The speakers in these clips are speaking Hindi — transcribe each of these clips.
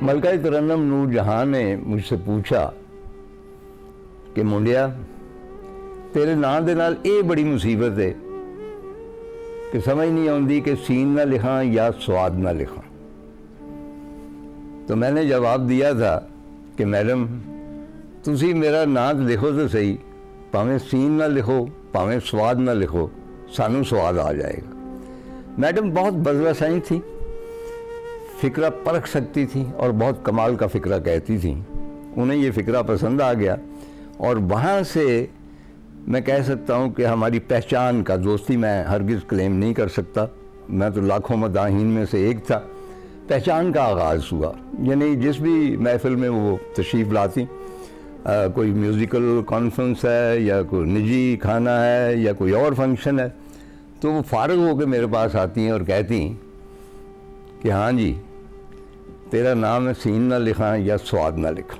मलका तरन्नुम नूर जहां ने मुझसे पूछा कि मुंडिया तेरे नाम दे नाल ये बड़ी मुसीबत है कि समझ नहीं आती कि सीन ना लिखा या स्वाद ना लिखा। तो मैंने जवाब दिया था कि मैडम तुसी मेरा नाम लिखो तो सही, भावें सीन ना लिखो भावें स्वाद ना लिखो, सानू स्वाद आ जाएगा। मैडम बहुत बज़वसाई थी, फ़िक्रा परख सकती थी और बहुत कमाल का फ़िक्रा कहती थी। उन्हें ये फ़िक्रा पसंद आ गया और वहाँ से मैं कह सकता हूँ कि हमारी पहचान का, दोस्ती मैं हरगिज़ क्लेम नहीं कर सकता, मैं तो लाखों मदाहीन में से एक था, पहचान का आगाज़ हुआ। यानी जिस भी महफ़िल में वो तशरीफ़ लाती, कोई म्यूज़िकल कॉन्फ्रेंस है या कोई निजी खाना है या कोई और फंक्शन है, तो वो फ़ारिग होकर मेरे पास आती हैं और कहती कि हाँ जी तेरा नाम है सीन ना लिखा या स्वाद ना लिखा।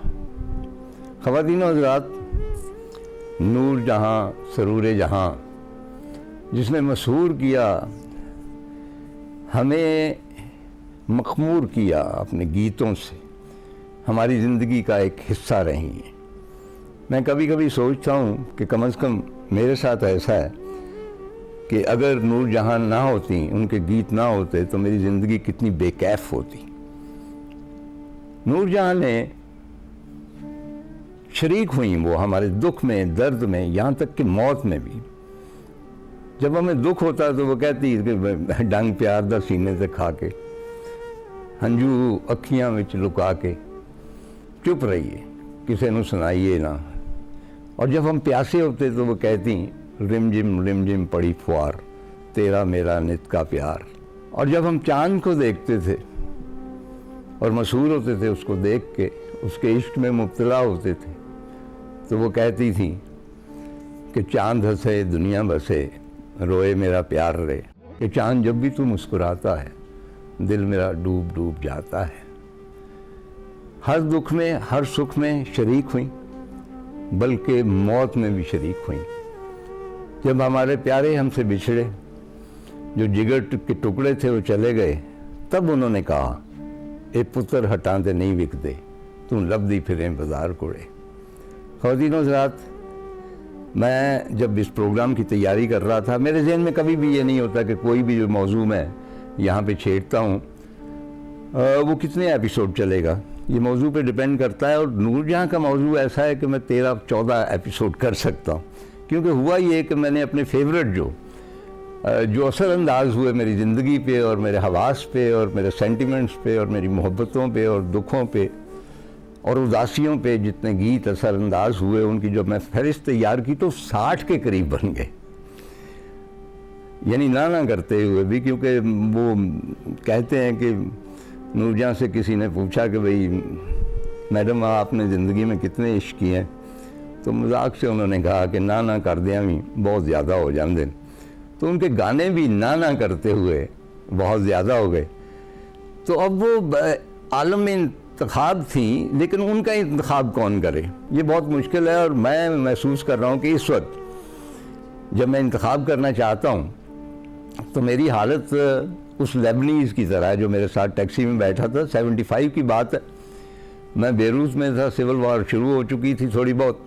ख़वातीन और हज़रात, नूर जहाँ सरूर जहाँ जिसने मशहूर किया, हमें मखमूर किया अपने गीतों से, हमारी ज़िंदगी का एक हिस्सा रही है। मैं कभी कभी सोचता हूँ कि कम से कम मेरे साथ ऐसा है कि अगर नूर जहाँ ना होती, उनके गीत ना होते तो मेरी ज़िंदगी कितनी बेकैफ होती। नूर जहाँ ने शरीक हुई वो हमारे दुख में, दर्द में, यहाँ तक कि मौत में भी। जब हमें दुख होता तो वो कहती कि डंग प्यार दा सीने से खा के, हंजू अखियां विच लुका के, चुप रहिए किसी नू सुनाइए ना। और जब हम प्यासे होते तो वो कहती रिम जिम पड़ी फुहार, तेरा मेरा नित का प्यार। और जब हम चांद को देखते थे और मशहूर होते थे उसको देख के, उसके इश्क में मुब्तला होते थे, तो वो कहती थी कि चांद हंसे दुनिया बसे, रोए मेरा प्यार रे, कि चांद जब भी तू मुस्कुराता है दिल मेरा डूब डूब जाता है। हर दुख में हर सुख में शरीक हुई, बल्कि मौत में भी शरीक हुई। जब हमारे प्यारे हमसे बिछड़े, जो जिगर के टुकड़े थे वो चले गए, तब उन्होंने कहा ए पुत्र हटाते नहीं विकते, तू लभदी फिरें बाजार कोड़े। ख़वातीन और हज़रात, मैं जब इस प्रोग्राम की तैयारी कर रहा था, मेरे जहन में कभी भी ये नहीं होता कि कोई भी जो मौजू मैं यहाँ पे छेड़ता हूँ वो कितने एपिसोड चलेगा। ये मौजू पे डिपेंड करता है। और नूरजहाँ का मौजू ऐसा है कि मैं 13-14 एपिसोड कर सकता हूँ, क्योंकि हुआ ये कि मैंने अपने फेवरेट जो असरअंदाज हुए मेरी ज़िंदगी पे और मेरे हवास पे और मेरे सेंटिमेंट्स पे और मेरी मोहब्बतों पे और दुखों पे और उदासियों पे जितने गीत असरअंदाज हुए, उनकी जब मैं फहरिस्त तैयार की तो 60 के करीब बन गए। यानी ना करते हुए भी, क्योंकि वो कहते हैं कि नूरजहाँ से किसी ने पूछा कि भाई मैडम आपने ज़िंदगी में कितने इश्क किए हैं, तो मजाक से उन्होंने कहा कि ना कर दिया भी बहुत ज़्यादा हो जाते। तो उनके गाने भी ना करते हुए बहुत ज़्यादा हो गए। तो अब वो आलम में इंतखाब थी, लेकिन उनका इंतखाब कौन करे, ये बहुत मुश्किल है। और मैं महसूस कर रहा हूँ कि इस वक्त जब मैं इंतखाब करना चाहता हूँ तो मेरी हालत उस लेबनीज़ की तरह है जो मेरे साथ टैक्सी में बैठा था। 75 की बात है, मैं बेरूत में था, सिविल वार शुरू हो चुकी थी थोड़ी बहुत।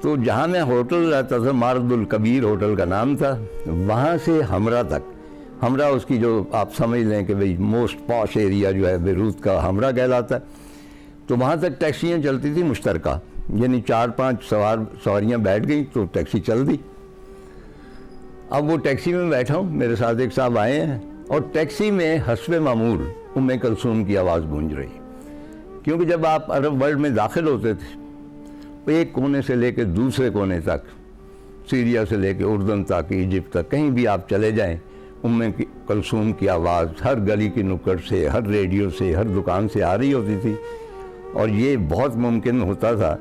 तो जहाँ मैं होटल रहता था, मारदुल कबीर होटल का नाम था, वहाँ से हमरा तक, हमरा उसकी जो आप समझ लें कि भाई मोस्ट पॉश एरिया जो है बेरूत का हमरा कहलाता है, तो वहाँ तक टैक्सियाँ चलती थी मुश्तरका, यानी 4-5 सवारियाँ बैठ गई तो टैक्सी चल दी। अब वो टैक्सी में बैठा हूँ, मेरे साथ एक साहब आए हैं और टैक्सी में हस्बे मामूल उम्मे कलसूम की आवाज़ गूंज रही, क्योंकि जब आप अरब वर्ल्ड में दाखिल होते थे तो एक कोने से लेकर दूसरे कोने तक, सीरिया से लेकर उर्दन तक, इजिप्ट तक, कहीं भी आप चले जाएं, उम्मे कलसूम की आवाज़ हर गली की नुक्कड़ से, हर रेडियो से, हर दुकान से आ रही होती थी। और ये बहुत मुमकिन होता था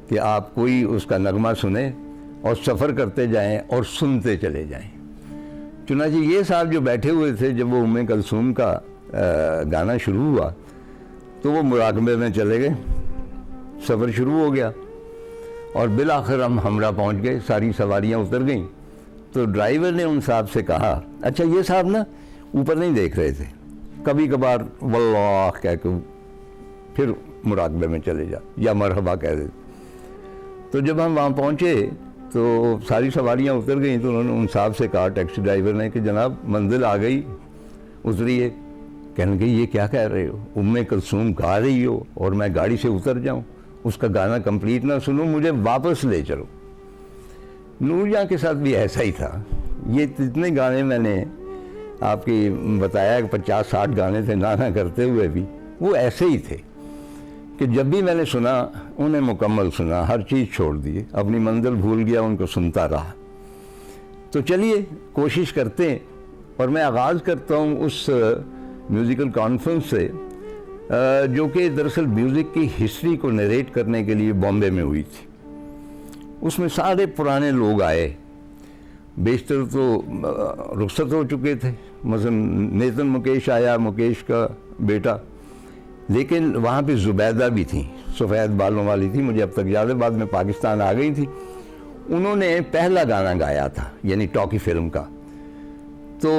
कि आप कोई उसका नगमा सुने और सफ़र करते जाएं और सुनते चले जाएं। चुनांचे ये साहब जो बैठे हुए थे, जब वो उम्मे कलसूम का गाना शुरू हुआ तो वो मुराकबे में चले गए, सफ़र शुरू हो गया और बिल आखिर हम हमरा पहुँच गए, सारी सवारियाँ उतर गईं। तो ड्राइवर ने उन साहब से कहा, अच्छा ये साहब ना ऊपर नहीं देख रहे थे, कभी कभार वल्लाह कह के फिर मुराकबे में चले जा या मरहबा कह देते। तो जब हम वहाँ पहुँचे तो सारी सवारियाँ उतर गई, तो उन्होंने उन साहब से कहा, टैक्सी ड्राइवर ने, कि जनाब मंजिल आ गई, उतरिए। कहने लगे ये क्या कह रहे हो, उम्मे कुलसूम गा रही हो और मैं गाड़ी से उतर जाऊँ, उसका गाना कंप्लीट ना सुनूं, मुझे वापस ले चलो। नूरजहां के साथ भी ऐसा ही था। ये जितने गाने मैंने आपकी बताया, 50-60 गाने थे नाना करते हुए भी, वो ऐसे ही थे कि जब भी मैंने सुना उन्हें मुकम्मल सुना, हर चीज़ छोड़ दी, अपनी मंजिल भूल गया, उनको सुनता रहा। तो चलिए कोशिश करते हैं, और मैं आगाज़ करता हूँ उस म्यूज़िकल कॉन्फ्रेंस से जो कि दरअसल म्यूज़िक की हिस्ट्री को नरेट करने के लिए बॉम्बे में हुई थी। उसमें सारे पुराने लोग आए, बेशतर तो रुखसत हो चुके थे, मसलन नेतन मुकेश आया, मुकेश का बेटा, लेकिन वहाँ पे जुबैदा भी थी, सफ़ेद बालों वाली थी, मुझे अब तक याद है, बाद में पाकिस्तान आ गई थी। उन्होंने पहला गाना गाया था, यानी टॉकी फिल्म का। तो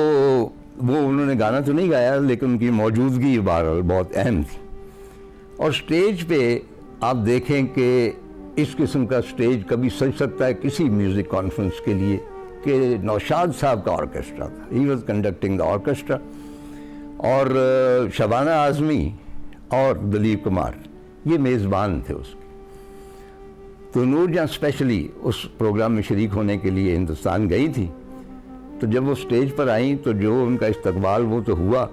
वो उन्होंने गाना तो नहीं गाया, लेकिन उनकी मौजूदगी बहरहाल बहुत अहम थी। और स्टेज पे आप देखें कि इस किस्म का स्टेज कभी सज सकता है किसी म्यूज़िक कॉन्फ्रेंस के लिए, कि नौशाद साहब का ऑर्केस्ट्रा था, he was conducting the orchestra, और शबाना आज़मी और दलीप कुमार ये मेज़बान थे उसके। तो नूरजहां स्पेशली उस प्रोग्राम में शरीक होने के लिए हिंदुस्तान गई थी। तो जब वो स्टेज पर आई तो जो उनका इस्तकबाल वो तो हुआ,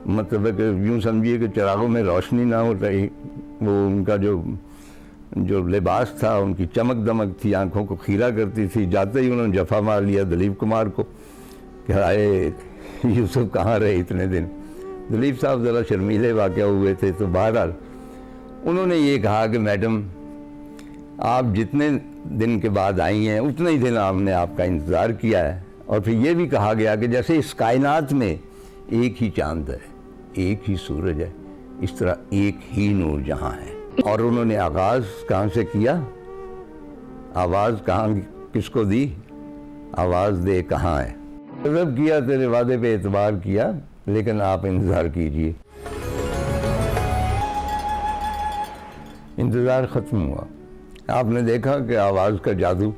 मतलब है कि यूँ समझिए कि चिरागों में रोशनी ना हो रही, वो उनका जो लिबास था, उनकी चमक दमक थी, आंखों को खीरा करती थी। जाते ही उन्होंने जफ़ा मार लिया दलीप कुमार को कि आए यूसुफ कहाँ रहे इतने दिन। दलीप साहब ज़रा शर्मीले वाक़या हुए थे। तो बहरहाल उन्होंने ये कहा कि मैडम आप जितने दिन के बाद आई हैं उतने ही दिन आपने आपका इंतज़ार किया है। और फिर ये भी कहा गया कि जैसे इस कायनात में एक ही चांद है, एक ही सूरज है, इस तरह एक ही नूरजहां है। और उन्होंने आगाज़ कहाँ से किया, आवाज़ कहाँ किसको दी, आवाज़ दे कहाँ है। गज़ब किया तेरे वादे पे एतबार किया, लेकिन आप इंतज़ार कीजिए। इंतज़ार ख़त्म हुआ। आपने देखा कि आवाज़ का जादू,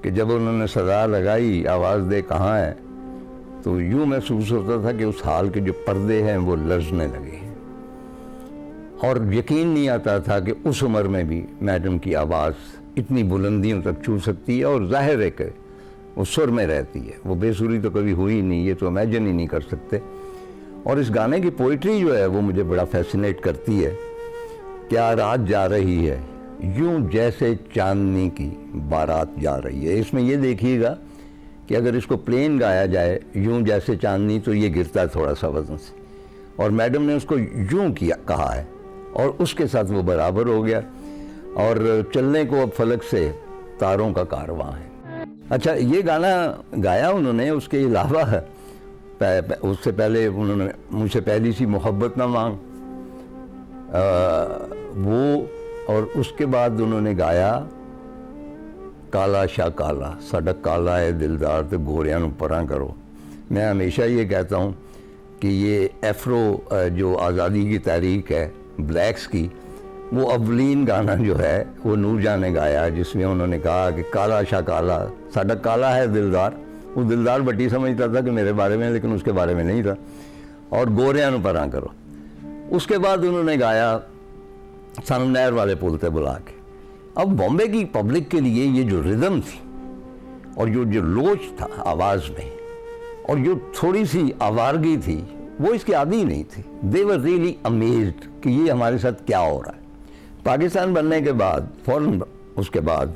कि जब उन्होंने सदा लगाई आवाज़ दे कहाँ है, तो यूँ महसूस होता था कि उस हाल के जो पर्दे हैं वो लर्ज़ने लगे, और यकीन नहीं आता था कि उस उम्र में भी मैडम की आवाज़ इतनी बुलंदियों तक छू सकती है। और जाहिर है कि वो सुर में रहती है, वो बेसुरी तो कभी हुई नहीं, ये तो इमेजिन ही नहीं कर सकते। और इस गाने की पोइट्री जो है वो मुझे बड़ा फैसिनेट करती है। क्या रात जा रही है यूं जैसे चांदनी की बारात जा रही है। इसमें ये देखिएगा कि अगर इसको प्लेन गाया जाए यूं जैसे चांदनी, तो ये गिरता है थोड़ा सा वजन से, और मैडम ने उसको यूं किया कहा है और उसके साथ वो बराबर हो गया। और चलने को अब फलक से तारों का कारवां है। अच्छा, ये गाना गाया उन्होंने, उसके अलावा उससे पहले उन्होंने मुझसे पहली सी मोहब्बत ना मांग, वो, और उसके बाद उन्होंने गाया काला शाह काला, साडा काला है दिलदार तो गोरियां नूं परां करो। मैं हमेशा ये कहता हूँ कि ये एफ्रो जो आज़ादी की तहरीक है ब्लैक्स की, वो अवलीन गाना जो है वो नूरजहां ने गाया, जिसमें उन्होंने कहा कि काला शाह काला, साडा काला है दिलदार। वो दिलदार बट्टी समझता था कि मेरे बारे में, लेकिन उसके बारे में नहीं था, और गोरियां नूं परां करो। उसके बाद उन्होंने गाया सनम नहर वाले पुल ते बुला के। अब बॉम्बे की पब्लिक के लिए ये जो रिदम थी और जो लोच था आवाज़ में, और जो थोड़ी सी आवारगी थी, वो इसके आदी नहीं थी। दे वर रियली अमेज्ड कि ये हमारे साथ क्या हो रहा है। पाकिस्तान बनने के बाद फ़ौरन उसके बाद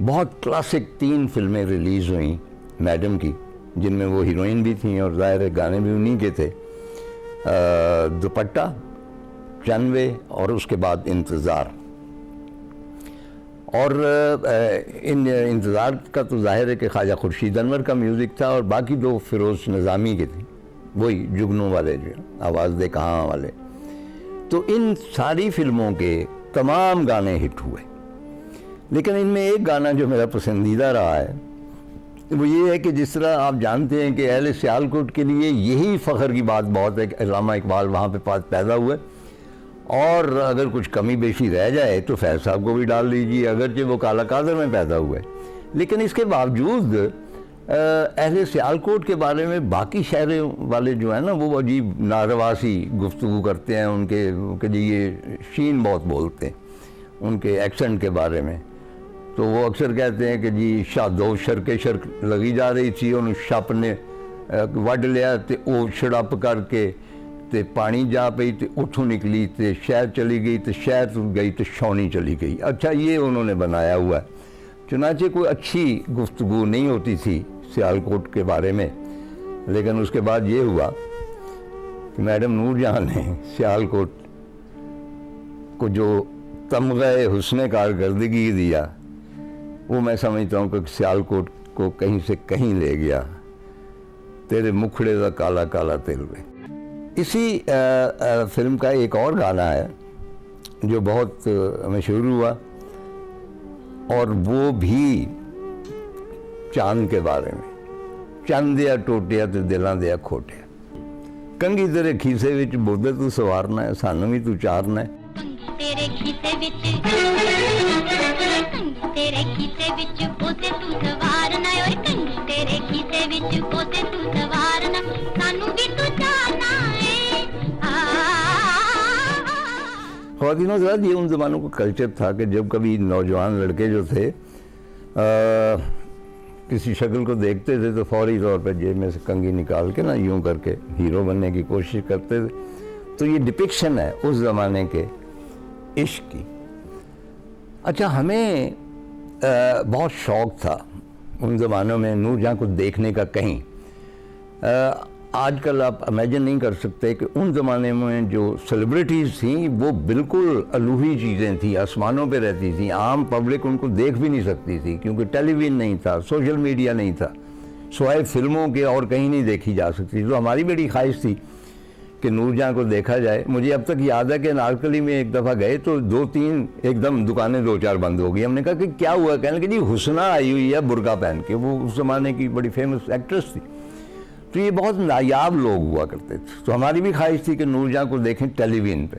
बहुत क्लासिक 3 फिल्में रिलीज़ हुई मैडम की, जिनमें वो हीरोइन भी थी और ज़ाहिर गाने भी उन्हीं के थे। दुपट्टा, चन्वे, और उसके बाद इंतज़ार। और इन इंतज़ार का तो ज़ाहिर है कि ख्वाजा खुर्शीद अनवर का म्यूज़िक था, और बाकी 2 फिरोज़ निज़ामी के थे, वही जुगनू वाले जो आवाज़ दे कहाँ वाले। तो इन सारी फिल्मों के तमाम गाने हिट हुए, लेकिन इनमें एक गाना जो मेरा पसंदीदा रहा है वो ये है कि जिस तरह आप जानते हैं कि अहले सियालकोट के लिए यही फ़ख्र की बात बहुत है कि अल्लामा इकबाल वहाँ पे पास पैदा हुए, और अगर कुछ कमी बेशी रह जाए तो फैज़ साहब को भी डाल लीजिए, अगरचे वो काला कादर में पैदा हुए। लेकिन इसके बावजूद अहले सियालकोट के बारे में बाकी शहरों वाले जो है ना वो अजीब नारवासी गुफ्तगू करते हैं, उनके लिए शीन बहुत बोलते हैं उनके एक्सेंट के बारे में। तो वो अक्सर कहते हैं कि जी शादो शरके शर्क लगी जा रही थी, उन्होंने छप ने वड लिया तो वो छड़प करके तो पानी जा पई तो उठों निकली तो शहर चली गई, तो शहर गई तो छौनी चली गई। अच्छा, ये उन्होंने बनाया हुआ है। चुनाचे कोई अच्छी गुफ्तगू नहीं होती थी सियालकोट के बारे में। लेकिन उसके बाद ये हुआ कि मैडम नूरजहां ने सियालकोट को जो तमग़े हुस्न कारकर्दगी दिया, वो मैं समझता हूँ कि सियालकोट को कहीं से कहीं ले गया। तेरे मुखड़े का काला काला तिल वे। इसी फिल्म का एक और गाना है जो बहुत मशहूर हुआ, और वो भी चांद के बारे में। चंद दिया टोटिया तो दिलों दिया खोटिया, कंघी तेरे खीसे विच बोधे तू सवारना है, सानू भी तू चारना है। तेरे खीसे विच तेरे खीसे विच बोधे तू सवारना है, और कंघी तेरे खीसे विच बोधे तू सवारना, सानू भी तू चारना है। ख़वातीनो हज़रात, ये उन ज़मानों का कल्चर था कि जब कभी नौजवान लड़के जो थे किसी शक्ल को देखते थे तो फौरी तौर पर जेब में से कंघी निकाल के ना यूं करके हीरो बनने की कोशिश करते थे। तो ये डिपिक्शन है उस ज़माने के इश्क की। अच्छा, हमें बहुत शौक़ था उन ज़मानों में नूरजहां को देखने का कहीं। आजकल आप इमेजिन नहीं कर सकते कि उन ज़माने में जो सेलिब्रिटीज़ थी वो बिल्कुल अलूही चीज़ें थी, आसमानों पे रहती थी। आम पब्लिक उनको देख भी नहीं सकती थी क्योंकि टेलीविज़न नहीं था, सोशल मीडिया नहीं था, सिवाय फिल्मों के और कहीं नहीं देखी जा सकती। तो हमारी बड़ी ख्वाहिश थी कि नूरजहां को देखा जाए। मुझे अब तक याद है कि नारकली में एक दफ़ा गए तो 2-3 एकदम दुकानें 2-4 बंद हो गई। हमने कहा कि क्या हुआ? कहने लगे जी हुस्ना आई हुई है बुर्का पहन के। वो उस ज़माने की बड़ी फेमस एक्ट्रेस थी। तो ये बहुत नायाब लोग हुआ करते थे। तो हमारी भी ख्वाहिश थी कि नूरजहां को देखें टेलीविज़न पे।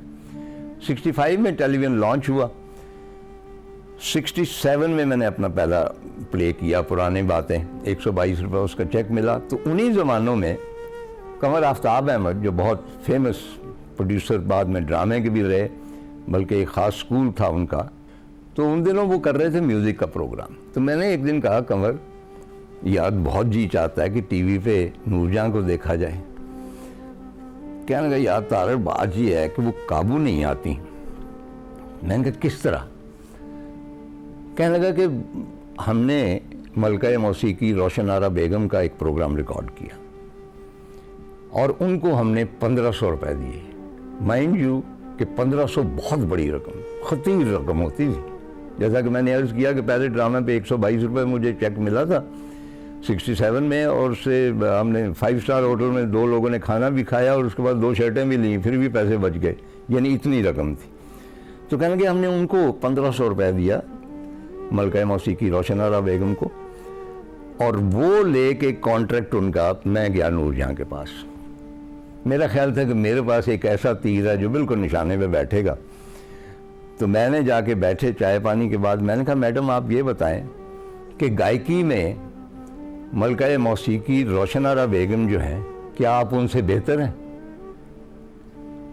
65 में टेलीविज़न लॉन्च हुआ। 67 में मैंने अपना पहला प्ले किया पुरानी बातें, 122 रुपये उसका चेक मिला। तो उन्हीं ज़मानों में कमर आफ्ताब अहमद जो बहुत फेमस प्रोड्यूसर बाद में ड्रामे के भी रहे, बल्कि एक ख़ास स्कूल था उनका, तो उन दिनों वो कर रहे थे म्यूज़िक का प्रोग्राम। तो मैंने एक दिन कहा, कमर यार बहुत जी चाहता है कि टीवी पे नूरजहां को देखा जाए। कहने लगा यार तारड़ बात ये है कि वो काबू नहीं आती। मैंने कहा किस तरह? कहने लगा कि हमने मलका मौसीकी रोशन आरा बेगम का एक प्रोग्राम रिकॉर्ड किया और उनको हमने 1500 रुपये दिए। माइंड यू कि 1500 बहुत बड़ी रकम, खतीर रकम होती थी। जैसा कि मैंने अर्ज़ किया कि पहले ड्रामे पे 122 रुपये मुझे चेक मिला था 67 में, और उससे हमने 5 स्टार होटल में 2 लोगों ने खाना भी खाया और उसके बाद 2 शर्टें भी ली, फिर भी पैसे बच गए, यानी इतनी रकम थी। तो कहने लगे हमने उनको 1500 रुपये दिया मलका मौसीकी रोशन आरा बेगम को, और वो ले के कॉन्ट्रैक्ट उनका मैं गया नूरजहां के पास। मेरा ख्याल था कि मेरे पास एक ऐसा तीर है जो बिल्कुल निशाने पे बैठेगा। तो मैंने जाके बैठे, चाय पानी के बाद मैंने कहा मैडम आप ये बताएं कि गायकी में मलका मौसीकी रोशन आरा बेगम जो हैं, क्या आप उनसे बेहतर हैं?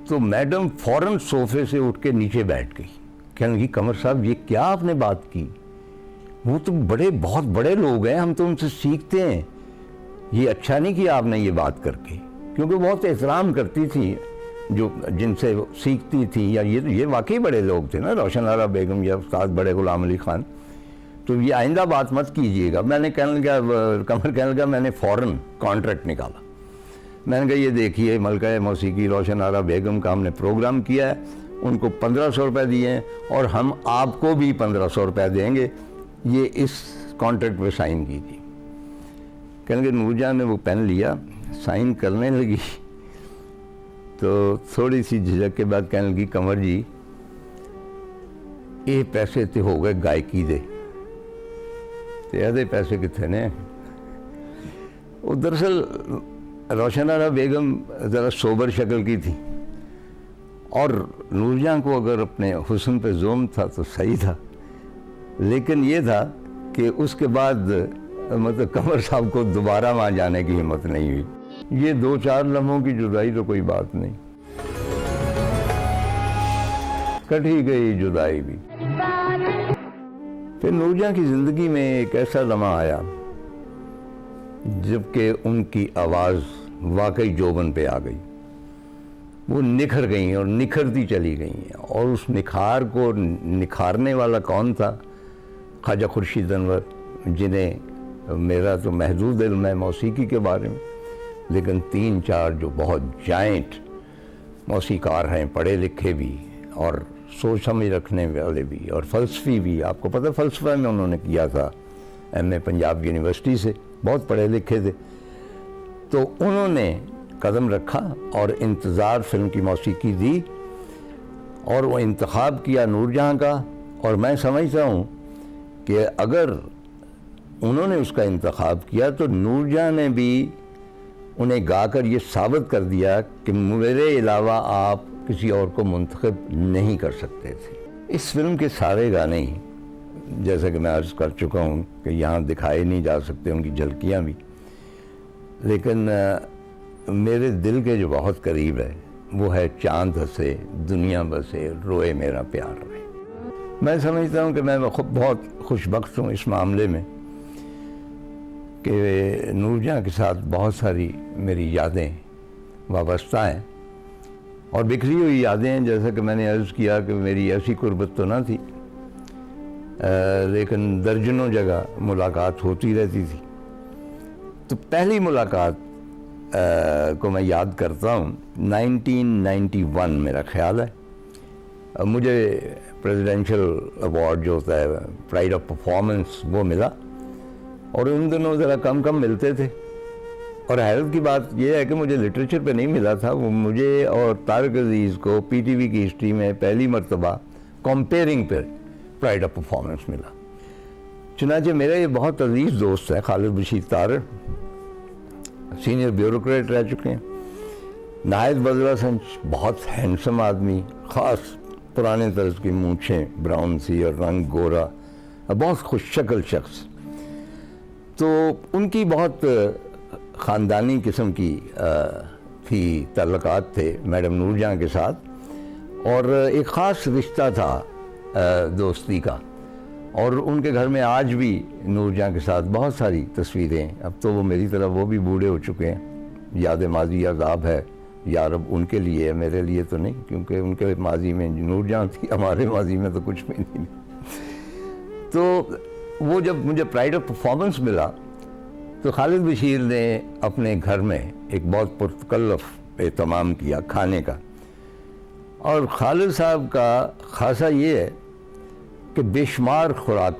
तो मैडम फ़ौरन सोफे से उठ के नीचे बैठ गई। कहने लगी कमर साहब ये क्या आपने बात की? वो तो बहुत बड़े लोग हैं, हम तो उनसे सीखते हैं। ये अच्छा नहीं किया आपने ये बात करके, क्योंकि बहुत एहतराम करती थी जो जिनसे सीखती थी। या ये वाकई बड़े लोग थे ना, रोशन आरा बेगम या उस्ताद बड़े गुलाम अली खान। तो ये आइंदा बात मत कीजिएगा। मैंने कहने लगा, कमर कहने लगा मैंने फ़ौरन कॉन्ट्रैक्ट निकाला। मैंने कहा ये देखिए मलका मौसीकी रोशन आरा बेगम का हमने प्रोग्राम किया है, उनको 1500 रुपये दिए हैं और हम आपको भी 1500 रुपये देंगे, ये इस कॉन्ट्रैक्ट पे साइन कीजिए। कहने लगे नूरजहां ने वो पेन लिया, साइन करने लगी तो थोड़ी सी झिझक के बाद कहने लगी कमर जी ये पैसे तो हो गए गायकी दे, ते आधे पैसे कितने ने? वो दरअसल रोशन आरा बेगम ज़रा सोबर शक्ल की थी और नूरजहां को अगर अपने हुस्न पे जोम था तो सही था, लेकिन ये था कि उसके बाद मतलब कमर साहब को दोबारा वहाँ जाने की हिम्मत नहीं हुई। ये 2-4 लम्हों की जुदाई तो कोई बात नहीं, कट ही गई जुदाई भी। फिर नूरजहां की ज़िंदगी में एक ऐसा लम्हा आया जबकि उनकी आवाज़ वाकई जोबन पे आ गई। वो निखर गई और निखरती चली गई, और उस निखार को निखारने वाला कौन था? ख्वाजा खुर्शीद अनवर, जिन्हें मेरा तो महदूद इल्म है मौसीकी के बारे में, लेकिन 3-4 जो बहुत जाइंट मौसीकार हैं, पढ़े लिखे भी और सोच समझ रखने वाले भी और फ़लसफ़ी भी। आपको पता फ़लसफ़ा में उन्होंने किया था MA पंजाब यूनिवर्सिटी से, बहुत पढ़े लिखे थे। तो उन्होंने कदम रखा और इंतज़ार फिल्म की मौसीकी दी और वो इंतखाब किया नूरजहां का। और मैं समझता हूँ कि अगर उन्होंने उसका इंतखाब किया तो नूरजहां ने भी उन्हें गाकर ये साबित कर दिया कि मेरे अलावा आप किसी और को मुंतखब नहीं कर सकते थे। इस फिल्म के सारे गाने ही, जैसा कि मैं अर्ज़ कर चुका हूँ कि यहाँ दिखाए नहीं जा सकते, उनकी झलकियाँ भी, लेकिन मेरे दिल के जो बहुत करीब है वो है चांद हंसे दुनिया बसे रोए मेरा प्यार रहे। मैं समझता हूँ कि मैं खुद बहुत खुशबख्त हूँ इस मामले में कि नूरजहां के साथ बहुत सारी मेरी यादें वाबस्ता हैं और बिखरी हुई यादें हैं। जैसा कि मैंने अर्ज़ किया कि मेरी ऐसी कुर्बत तो ना थी, लेकिन दर्जनों जगह मुलाकात होती रहती थी। तो पहली मुलाकात को मैं याद करता हूँ 1991 मेरा ख्याल है। मुझे प्रेसिडेंशियल अवार्ड जो होता है प्राइड ऑफ परफॉर्मेंस वो मिला, और उन दिनों ज़रा कम मिलते थे। और हैरत की बात यह है कि मुझे लिटरेचर पे नहीं मिला था, वो मुझे और तारिक अजीज़ को PTV की हिस्ट्री में पहली मरतबा कंपेयरिंग पे प्राइड ऑफ परफॉर्मेंस मिला। चुनांचे मेरा ये बहुत अजीज़ दोस्त है खालिद बशीर तारड़, सीनियर ब्यूरोक्रेट रह चुके हैं। नाहिद बजरा संच, बहुत हैंडसम आदमी, ख़ास पुराने तर्ज की मूँछें ब्राउन सी और रंग गोरा, बहुत खुश शक्ल शख्स। तो उनकी बहुत ख़ानदानी किस्म की थी ताल्लुकात थे मैडम नूरजहां के साथ, और एक ख़ास रिश्ता था दोस्ती का। और उनके घर में आज भी नूरजहां के साथ बहुत सारी तस्वीरें, अब तो वो मेरी तरह वो भी बूढ़े हो चुके हैं। याद माजी अज़ाब है यार, अब उनके लिए है, मेरे लिए तो नहीं, क्योंकि उनके माजी में नूरजहां थी, हमारे माजी में तो कुछ भी नहीं। तो वो जब मुझे प्राइड ऑफ परफॉर्मेंस मिला तो खालिद बशीर ने अपने घर में एक बहुत पुरतकल्लफ एहतमाम किया खाने का। और खालिद साहब का खासा ये है कि बेशुमार खुराक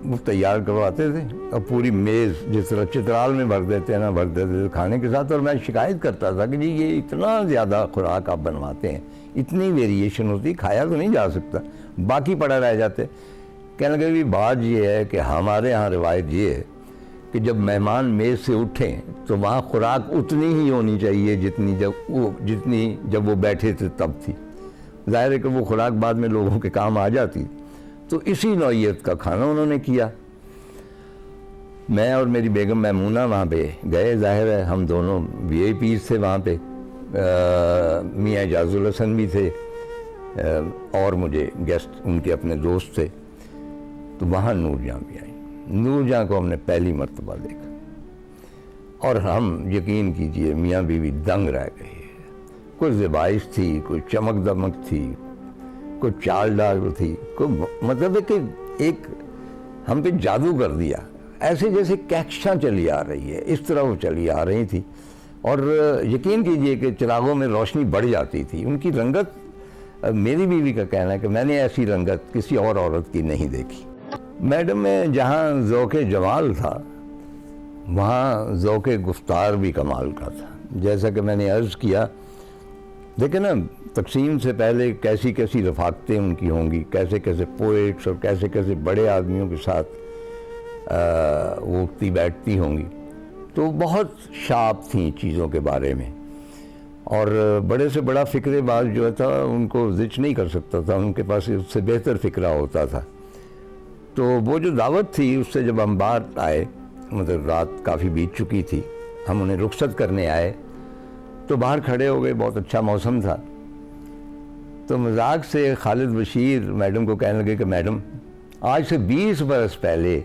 वो तैयार करवाते थे और पूरी मेज़ जिस तरह चित्राल में भर देते हैं ना, भर देते थे खाने के साथ। और मैं शिकायत करता था कि जी ये इतना ज़्यादा खुराक आप बनवाते हैं, इतनी वेरिएशन होती, खाया तो नहीं जा सकता, बाकी पड़ा रह जाते। कहने लगे भी बात ये है कि हमारे यहाँ रिवायत ये है कि जब मेहमान मेज़ से उठें तो वहाँ खुराक उतनी ही होनी चाहिए जितनी जब वो बैठे थे तब थी। ज़ाहिर है कि वो खुराक बाद में लोगों के काम आ जाती। तो इसी नौइयत का खाना उन्होंने किया। मैं और मेरी बेगम मैमूना वहाँ पे गए, जाहिर है हम दोनों VIPs थे वहाँ पे, मियाँ इजाजुल हसन भी थे और मुझे गेस्ट उनके अपने दोस्त थे। तो वहाँ नूरजहां भी आई। नूरजहां को हमने पहली मर्तबा देखा और हम यकीन कीजिए मियाँ बीवी दंग रह गए। कोई ज़बाइश थी, कोई चमक दमक थी, कोई चाल डाल थी, कोई मतलब है कि एक हम पे जादू कर दिया, ऐसे जैसे कैक्शा चली आ रही है इस तरह वो चली आ रही थी। और यकीन कीजिए कि चिरागों में रोशनी बढ़ जाती थी। उनकी रंगत, मेरी बीवी का कहना है कि मैंने ऐसी रंगत किसी और औरत की नहीं देखी। मैडम में जहाँ ज़ौक़े जमाल था वहाँ ज़ौक़े गुफ्तार भी कमाल का था। जैसा कि मैंने अर्ज़ किया, देखें ना, तकसीम से पहले कैसी कैसी रफ़ाकतें उनकी होंगी, कैसे कैसे पोइट्स और कैसे कैसे बड़े आदमियों के साथ वो उठती बैठती होंगी। तो बहुत शार्प थी चीज़ों के बारे में, और बड़े से बड़ा फ़िक्रेबाज जो था उनको जिच नहीं कर सकता था, उनके पास उससे बेहतर फ़िक्रा होता था। तो वो जो दावत थी उससे जब हम बाहर आए, मतलब रात काफ़ी बीत चुकी थी, हम उन्हें रुखसत करने आए तो बाहर खड़े हो गए, बहुत अच्छा मौसम था। तो मजाक से खालिद बशीर मैडम को कहने लगे कि मैडम, आज से 20 बरस पहले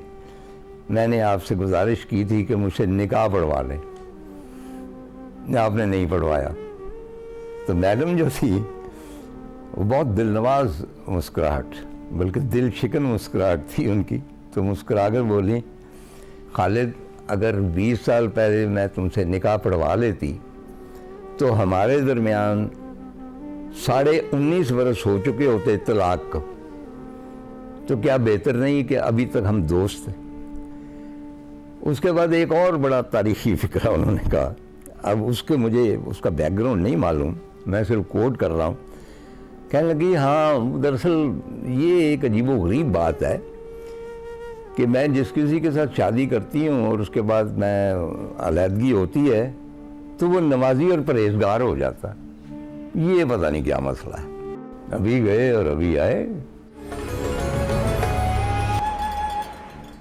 मैंने आपसे गुजारिश की थी कि मुझसे निकाह पढ़वा लें, आपने नहीं पढ़वाया। तो मैडम जो थी वो बहुत दिलनवाज मुस्कुराहट, बल्कि दिल शिकन मुस्कुराहट थी उनकी। तो मुस्कुराकर बोली, खालिद, अगर 20 साल पहले मैं तुमसे निकाह पढ़वा लेती तो हमारे दरमियान 19.5 बरस हो चुके होते तलाक को, तो क्या बेहतर नहीं कि अभी तक हम दोस्त हैं। उसके बाद एक और बड़ा तारीखी फिक्रा उन्होंने कहा, अब उसके मुझे उसका बैकग्राउंड नहीं मालूम, मैं सिर्फ कोट कर रहा हूँ। कहने लगी, हाँ दरअसल ये एक अजीबोगरीब बात है कि मैं जिस किसी के साथ शादी करती हूँ और उसके बाद मैं अलहदगी होती है तो वो नमाजी और परहेजगार हो जाता है। ये पता नहीं क्या मसला है, अभी गए और अभी आए।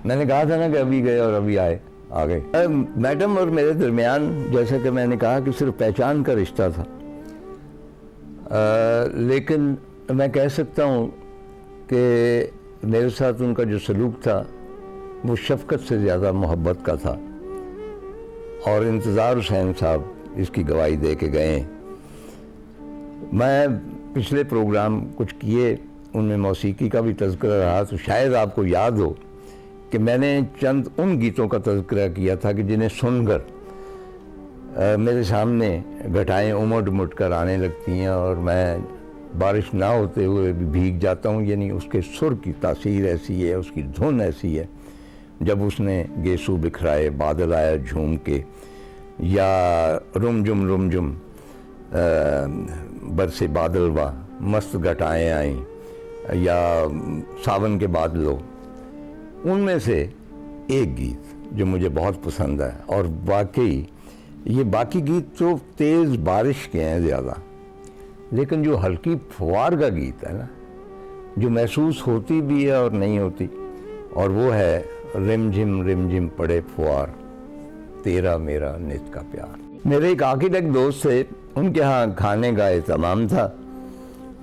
मैंने कहा था ना कि अभी गए और अभी आए, आ गए। मैडम और मेरे दरमियान, जैसा कि मैंने कहा, कि सिर्फ पहचान का रिश्ता था, लेकिन मैं कह सकता हूँ कि मेरे साथ उनका जो सलूक था वो शफ़क़त से ज़्यादा मोहब्बत का था। और इंतज़ार हुसैन साहब इसकी गवाही दे के गए। मैं पिछले प्रोग्राम कुछ किए, उनमें मौसीकी का भी तज़किरा रहा, तो शायद आपको याद हो कि मैंने चंद उन गीतों का तज़किरा किया था कि जिन्हें सुनकर मेरे सामने घटाएं उमड़ उमड़ कर आने लगती हैं और मैं बारिश ना होते हुए भी भीग जाता हूँ। यानी उसके सुर की तासीर ऐसी है, उसकी धुन ऐसी है। जब उसने गेसू बिखराए बादल आया झूम के, या रुम जुम बरसे बादल वा मस्त घटाएं आई, या सावन के बादलों, उनमें से एक गीत जो मुझे बहुत पसंद है। और वाकई ये बाकी गीत तो तेज़ बारिश के हैं ज़्यादा, लेकिन जो हल्की फुहार का गीत है ना, जो महसूस होती भी है और नहीं होती, और वो है रिमझिम पड़े फुहार, तेरा मेरा नित का प्यार। मेरे एक आर्किटेक्ट दोस्त थे, उनके यहाँ खाने का एहतमाम था।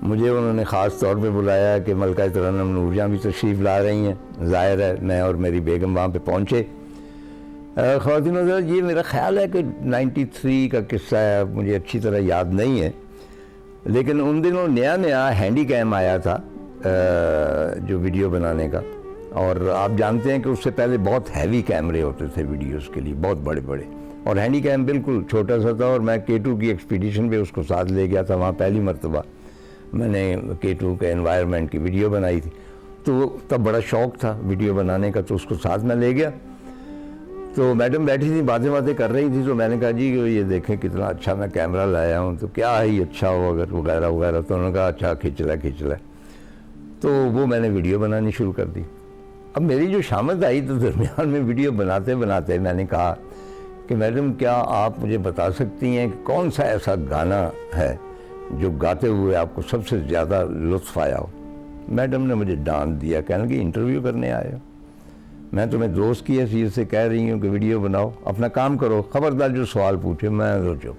मुझे उन्होंने ख़ास तौर पे बुलाया कि मलका तरन्नुम नूरजहाँ भी तशरीफ़ ला रही हैं। ज़ाहिर है मैं और मेरी बेगम वहाँ पे पहुँचे। ख़वातीन हज़रात, ये मेरा ख़्याल है कि 93 का किस्सा है, मुझे अच्छी तरह याद नहीं है, लेकिन उन दिनों नया हैंडी कैम आया था जो वीडियो बनाने का। और आप जानते हैं कि उससे पहले बहुत हैवी कैमरे होते थे वीडियोस के लिए, बहुत बड़े बड़े, और हैंडी कैम बिल्कुल छोटा सा था। और मैं K2 की एक्सपीडिशन पे उसको साथ ले गया था। वहाँ पहली मरतबा मैंने K2 के एनवायरनमेंट की वीडियो बनाई थी, तो तब बड़ा शौक़ था वीडियो बनाने का, तो उसको साथ में ले गया। तो मैडम बैठी थी, बातें कर रही थी, तो मैंने कहा, जी ये देखें कितना अच्छा मैं कैमरा लाया हूँ, तो क्या ही अच्छा हो अगर वगैरह वगैरह। तो उन्होंने कहा, अच्छा खिंच ला। तो वो मैंने वीडियो बनानी शुरू कर दी। अब मेरी जो शामत आई, तो दरमियान में वीडियो बनाते बनाते मैंने कहा कि मैडम, क्या आप मुझे बता सकती हैं कि कौन सा ऐसा गाना है जो गाते हुए आपको सबसे ज़्यादा लुत्फ़ आया हो। मैडम ने मुझे डांट दिया, कहने लगी, इंटरव्यू करने आए हो, मैं तुम्हें दोस्त की हैसियत से कह रही हूँ कि वीडियो बनाओ, अपना काम करो, ख़बरदार जो सवाल पूछे मैं सोचो।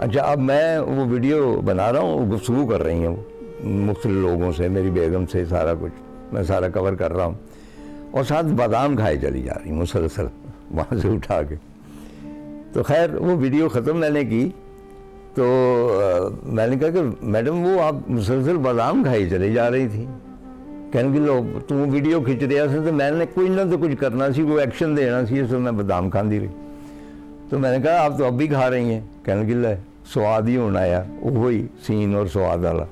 अच्छा, अब मैं वो वीडियो बना रहा हूँ, गुफ्तगू कर रही हूँ मुख्तलिफ लोगों से, मेरी बेगम से, सारा कुछ मैं सारा कवर कर रहा हूँ, और साथ बादाम खाए चली जा रही मुसलसल वहाँ से उठा के। तो खैर वो वीडियो ख़त्म मैंने की, तो मैंने कहा कि मैडम, वो आप मुसलसल बादाम खाई चली जा रही थी। कहने की, लो तू वीडियो खिंच रहा था, तो मैंने कुछ ना तो कुछ करना सी, वो एक्शन देना सी, तो मैं बादाम खाती रही। तो मैंने कहा, आप तो अब भी खा रही हैं। कहने की, ले स्वाद ही होना आया, वही सीन और स्वाद वाला।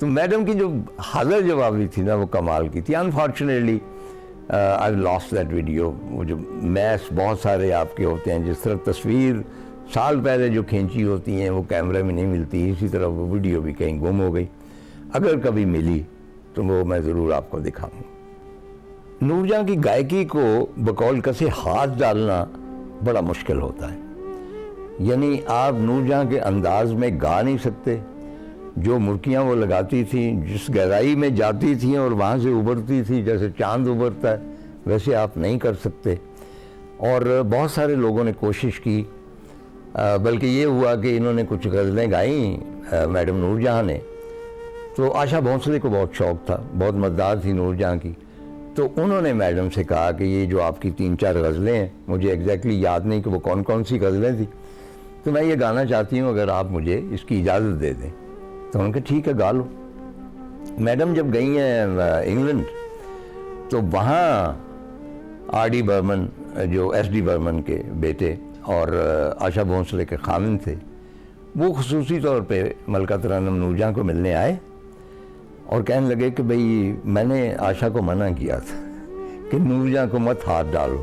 तो मैडम की जो हाजिर जवाबी थी ना, वो कमाल की थी। Unfortunately I lost that video. वो जो मैस बहुत सारे आपके होते हैं, जिस तरह तस्वीर साल पहले जो खींची होती हैं वो कैमरे में नहीं मिलती, इसी तरह वो वीडियो भी कहीं गुम हो गई। अगर कभी मिली तो वो मैं ज़रूर आपको दिखाऊंगा। नूरजहाँ की गायकी को बकौल कसे हाथ डालना बड़ा मुश्किल होता है। यानी आप नूरजहां के अंदाज में गा नहीं सकते। जो मुर्कियाँ वो लगाती थी, जिस गहराई में जाती थी और वहाँ से उभरती थी, जैसे चांद उभरता है, वैसे आप नहीं कर सकते। और बहुत सारे लोगों ने कोशिश की, बल्कि ये हुआ कि इन्होंने कुछ गज़लें गाई मैडम नूरजहां ने। तो आशा भोंसले को बहुत शौक़ था, बहुत मददार थी नूरजहां की। तो उन्होंने मैडम से कहा कि ये जो आपकी 3-4 गज़लें हैं, मुझे एग्जैक्टली याद नहीं कि वो कौन कौन सी गज़लें थी, तो मैं ये गाना चाहती हूँ, अगर आप मुझे इसकी इजाज़त दे दें। तो उन्होंने कहा ठीक है, गा लो। मैडम जब गई हैं इंग्लैंड, तो वहाँ आर.डी. बर्मन, जो एस.डी. बर्मन के बेटे और आशा भोंसले के खामिन थे, वो खुसूसी तौर पे मलका तरानम नूरजहां को मिलने आए और कहने लगे कि भाई मैंने आशा को मना किया था कि नूरजहां को मत हाथ डालो,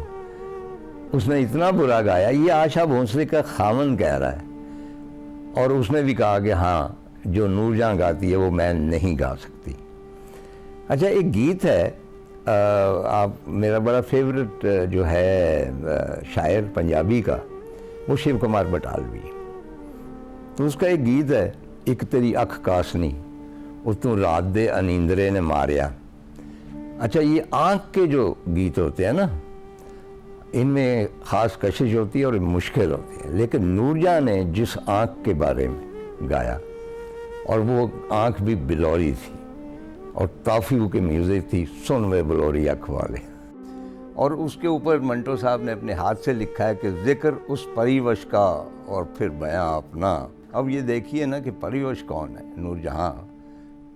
उसने इतना बुरा गाया, ये आशा भोंसले का खामन कह रहा है। और उसने भी कहा कि हाँ, जो नूरजहां गाती है वो मैं नहीं गा सकती। अच्छा, एक गीत है, आप मेरा बड़ा फेवरेट जो है शायर पंजाबी का, वो शिव कुमार बटालवी। तो उसका एक गीत है, एक तेरी अख कासनी उतों रात दे अनींदरे ने मारिया। अच्छा, ये आँख के जो गीत होते हैं ना, इनमें ख़ास कशिश होती है और मुश्किल होती है, लेकिन नूरजहां ने जिस आँख के बारे में गाया, और वो आँख भी बिलौरी थी और ताफियों के म्यूज़िक थी, सुन वे बिलौरी अख वाले। और उसके ऊपर मंटो साहब ने अपने हाथ से लिखा है कि जिक्र उस परिवश का और फिर बयां अपना। अब ये देखिए ना कि परिवश कौन है, नूरजहां,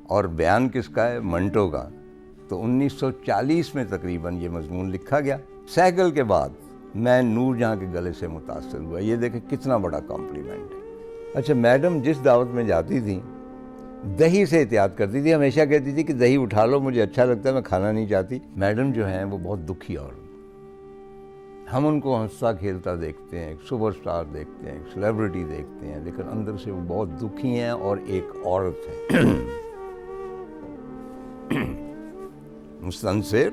और बयान किसका है, मंटो का। तो 1940 में तकरीबन ये मजमून लिखा गया। सैकल के बाद मैं नूरजहां के गले से मुतासर हुआ। ये देखें कितना बड़ा कॉम्प्लीमेंट है। अच्छा, मैडम जिस दावत में जाती थी, दही से एहतियात करती थी, हमेशा कहती थी कि दही उठा लो, मुझे अच्छा लगता है, मैं खाना नहीं चाहती। मैडम जो हैं वो बहुत दुखी औरत, हम उनको हंसता खेलता देखते हैं, एक सुपरस्टार देखते हैं, एक सेलिब्रिटी देखते हैं, लेकिन अंदर से वो बहुत दुखी हैं और एक औरत है। मुस्तनसिर